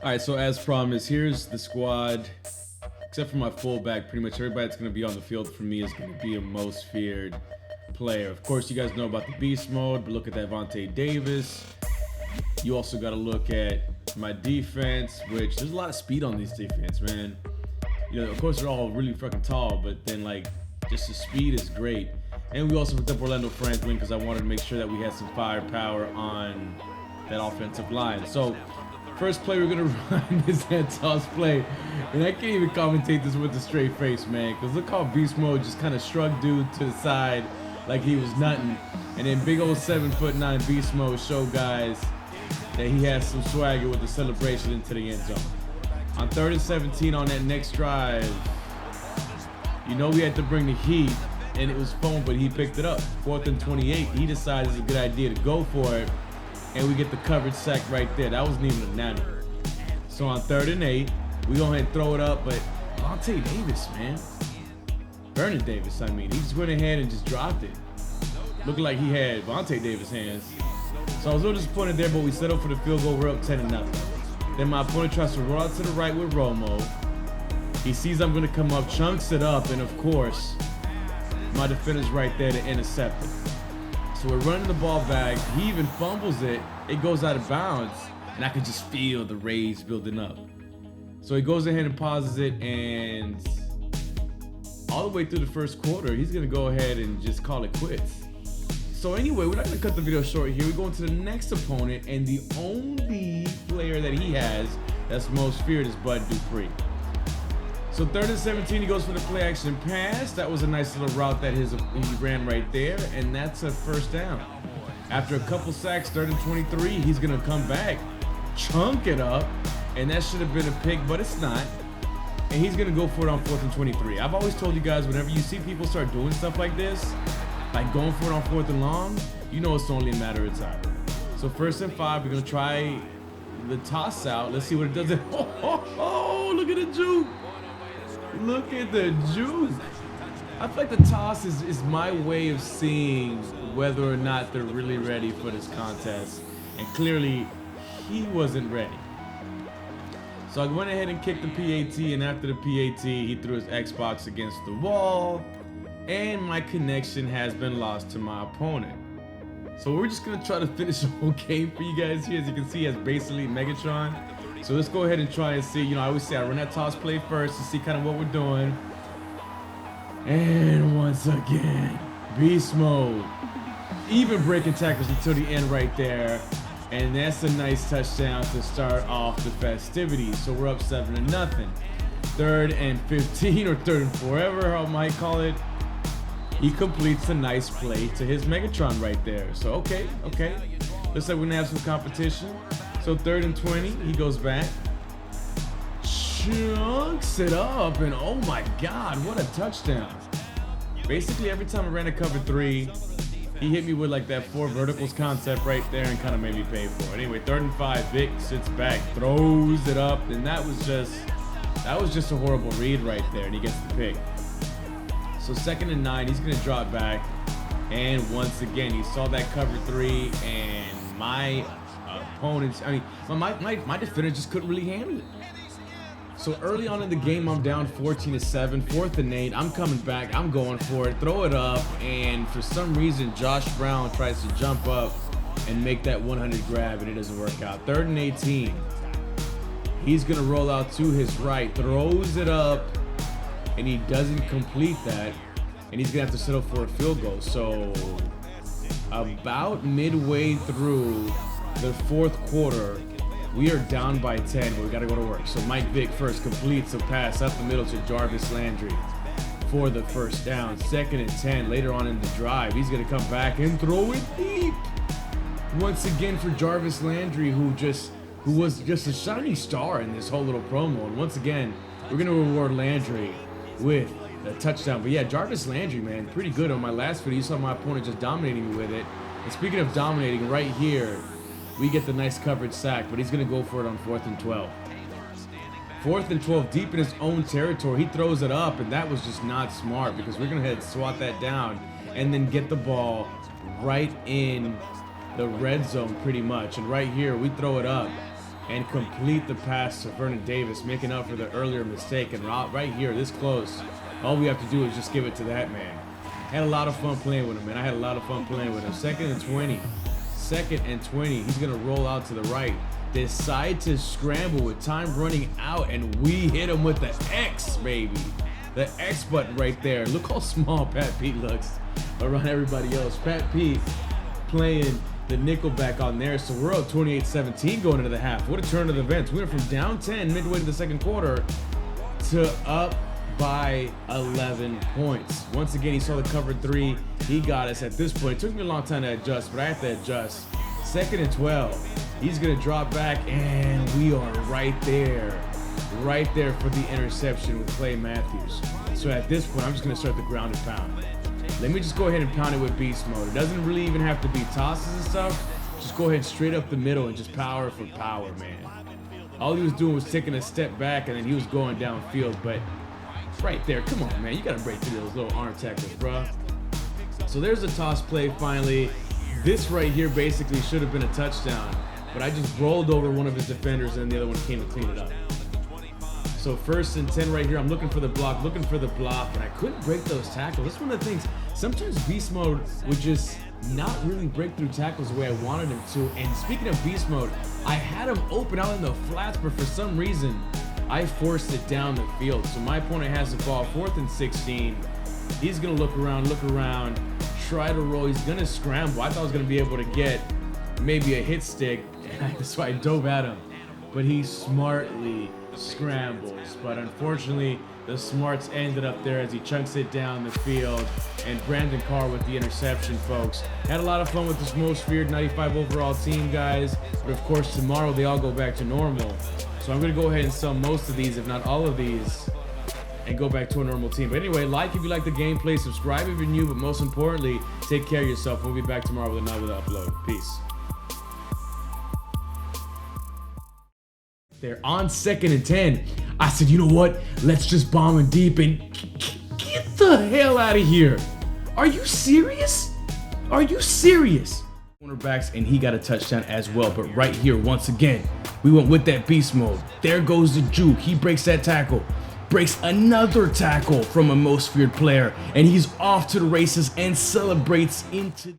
All right, so as promised, here's the squad. Except for my fullback, pretty much everybody that's going to be on the field for me is going to be a most feared player. Of course, you guys know about the beast mode, but look at that Vontae Davis. You also got to look at my defense, which there's a lot of speed on these defense, man. You know, of course, they're all really fucking tall, but then, like, just the speed is great. And we also picked up Orlando Franklin because I wanted to make sure that we had some firepower on that offensive line. So, first play we're gonna run is that toss play, and I can't even commentate this with a straight face, man, because look how beast mode just kind of shrugged dude to the side like he was nothing, and then big old 7'9" beast mode showed guys that he has some swagger with the celebration into the end zone. On 3rd and 17 on that next drive, you know we had to bring the heat, and it was phone, but he picked it up. 4th and 28, he decides it's a good idea to go for it. And we get the coverage sack right there. That wasn't even a nanny. So on 3rd and 8, we go ahead and throw it up, but Vontae Davis, man. Vernon Davis, I mean. He just went ahead and just dropped it. Looking like he had Vontae Davis hands. So I was a little disappointed there, but we settled for the field goal. We're up 10-0. Then my opponent tries to roll out to the right with Romo. He sees I'm going to come up, chunks it up, and of course, my defender's right there to intercept it. So we're running the ball back. He even fumbles it. It goes out of bounds. And I can just feel the rage building up. So he goes ahead and pauses it. And all the way through the first quarter, he's going to go ahead and just call it quits. So anyway, we're not going to cut the video short here. We're going to the next opponent. And the only player that he has that's most feared is Bud Dupree. So 3rd and 17, he goes for the play action pass. That was a nice little route that he ran right there, and that's a first down. After a couple sacks, 3rd and 23, he's gonna come back, chunk it up, and that should have been a pick, but it's not. And he's gonna go for it on 4th and 23. I've always told you guys, whenever you see people start doing stuff like this, like going for it on 4th and long, you know it's only a matter of time. So 1st and 5, we're gonna try the toss out. Let's see what it does. Oh, look at the juke. Look at the juice. I feel like the toss is my way of seeing whether or not they're really ready for this contest. And clearly, he wasn't ready. So I went ahead and kicked the PAT, and after the PAT, he threw his Xbox against the wall, and my connection has been lost to my opponent. So we're just gonna try to finish the whole game for you guys here. As you can see, he has basically Megatron. So let's go ahead and try and see. You know, I always say I run that toss play first to see kind of what we're doing. And once again, beast mode. Even breaking tackles until the end right there. And that's a nice touchdown to start off the festivities. So we're up 7-0. 3rd and 15 or 3rd and 4, whatever I might call it. He completes a nice play to his Megatron right there. So okay. Looks like we're gonna have some competition. So 3rd and 20, he goes back, chunks it up, and oh my God, what a touchdown. Basically, every time I ran a cover 3, he hit me with like that 4 verticals concept right there and kind of made me pay for it. Anyway, 3rd and 5, Vic sits back, throws it up, and that was just a horrible read right there, and he gets the pick. So 2nd and 9, he's gonna drop back, and once again, he saw that cover 3, and my opponents, I mean, my defender just couldn't really handle it. So early on in the game, I'm down 14-7, 4th and 8. I'm coming back, I'm going for it, throw it up, and for some reason, Josh Brown tries to jump up and make that 100 grab, and it doesn't work out. 3rd and 18. He's gonna roll out to his right, throws it up, and he doesn't complete that, and he's gonna have to settle for a field goal. So about midway through the 4th quarter, we are down by 10, but we got to go to work. So Mike Vick first completes a pass up the middle to Jarvis Landry for the first down. 2nd and 10 later on in the drive. He's going to come back and throw it deep. Once again for Jarvis Landry, who was just a shining star in this whole little promo. And once again, we're going to reward Landry with a touchdown. But yeah, Jarvis Landry, man, pretty good. On my last video, you saw my opponent just dominating me with it. And speaking of dominating, right here, we get the nice coverage sack, but he's going to go for it on 4th and 12. 4th and 12, deep in his own territory. He throws it up, and that was just not smart because we're going to head swat that down and then get the ball right in the red zone pretty much. And right here, we throw it up. and complete the pass to Vernon Davis, making up for the earlier mistake. And right here, this close, all we have to do is just give it to that man. Had a lot of fun playing with him, man. I had a lot of fun playing with him. 2nd and 20. 2nd and 20. He's going to roll out to the right. Decide to scramble with time running out, and we hit him with the X, baby. The X button right there. Look how small Pat Pete looks around everybody else. Pat Pete playing the nickelback on there. So we're up 28-17 going into the half. What a turn of events. We went from down 10 midway to the 2nd quarter to up by 11 points. Once again, he saw the cover 3. He got us at this point. It took me a long time to adjust, but I had to adjust. 2nd and 12. He's going to drop back, and we are right there for the interception with Clay Matthews. So at this point, I'm just going to start the ground and pound. Let me just go ahead and pound it with beast mode. It doesn't really even have to be tosses and stuff. Just go ahead straight up the middle and just power for power, man. All he was doing was taking a step back, and then he was going downfield, but right there, come on, man. You got to break through those little arm tackles, bro. So there's a toss play finally. This right here basically should have been a touchdown, but I just rolled over one of his defenders, and the other one came and cleaned it up. So 1st and 10 right here. I'm looking for the block, and I couldn't break those tackles. That's one of the things. Sometimes beast mode would just not really break through tackles the way I wanted him to. And speaking of beast mode, I had him open out in the flats, but for some reason, I forced it down the field. So my opponent has the ball, 4th and 16. He's gonna look around, try to roll. He's gonna scramble. I thought I was gonna be able to get maybe a hit stick, so I dove at him. But he smartly scrambles. But unfortunately, the smarts ended up there as he chunks it down the field. And Brandon Carr with the interception, folks. Had a lot of fun with this most feared 95 overall team, guys. But of course, tomorrow they all go back to normal. So I'm going to go ahead and sell most of these, if not all of these, and go back to a normal team. But anyway, like if you like the gameplay, subscribe if you're new, but most importantly, take care of yourself. We'll be back tomorrow with another upload. Peace. They're on 2nd and 10. I said, you know what? Let's just bomb him deep and get the hell out of here. Are you serious? Are you serious? Cornerbacks, and he got a touchdown as well. But right here, once again, we went with that beast mode. There goes the juke. He breaks that tackle. Breaks another tackle from a most feared player. And he's off to the races and celebrates into...